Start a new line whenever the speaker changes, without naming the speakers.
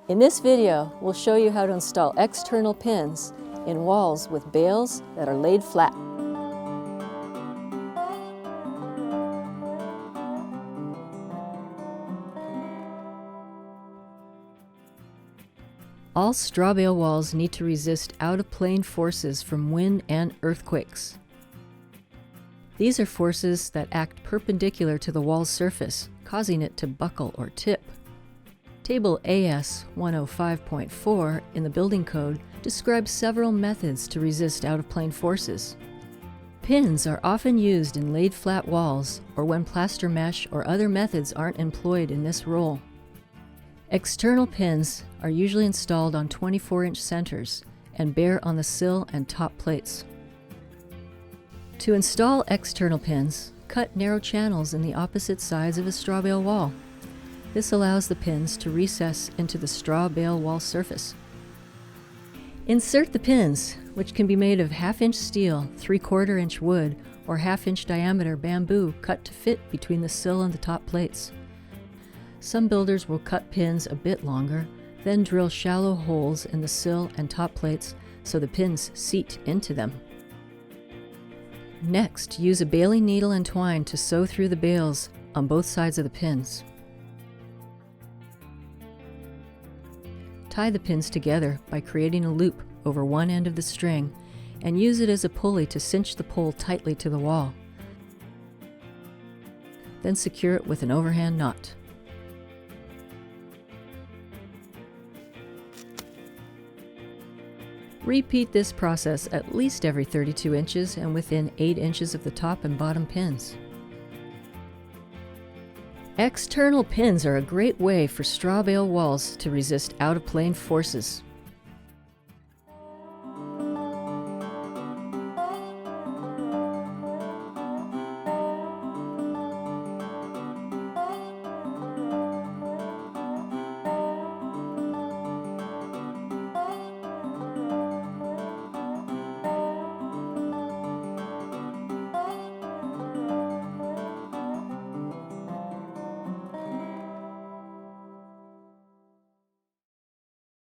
In this video, we'll show you how to install external pins in walls with bales that are laid flat. All straw bale walls need to resist out-of-plane forces from wind and earthquakes. These are forces that act perpendicular to the wall's surface, causing it to buckle or tip. Table AS 105.4 in the building code describes several methods to resist out-of-plane forces. Pins are often used in laid flat walls or when plaster mesh or other methods aren't employed in this role. External pins are usually installed on 24-inch centers and bear on the sill and top plates. To install external pins, cut narrow channels in the opposite sides of a straw bale wall. This allows the pins to recess into the straw bale wall surface. Insert the pins, which can be made of 1/2-inch steel, 3/4 inch wood, or 1/2-inch diameter bamboo cut to fit between the sill and the top plates. Some builders will cut pins a bit longer, then drill shallow holes in the sill and top plates so the pins seat into them. Next, use a baling needle and twine to sew through the bales on both sides of the pins. Tie the pins together by creating a loop over one end of the string and use it as a pulley to cinch the pole tightly to the wall. Then secure it with an overhand knot. Repeat this process at least every 32 inches and within 8 inches of the top and bottom pins. External pins are a great way for straw bale walls to resist out-of-plane forces.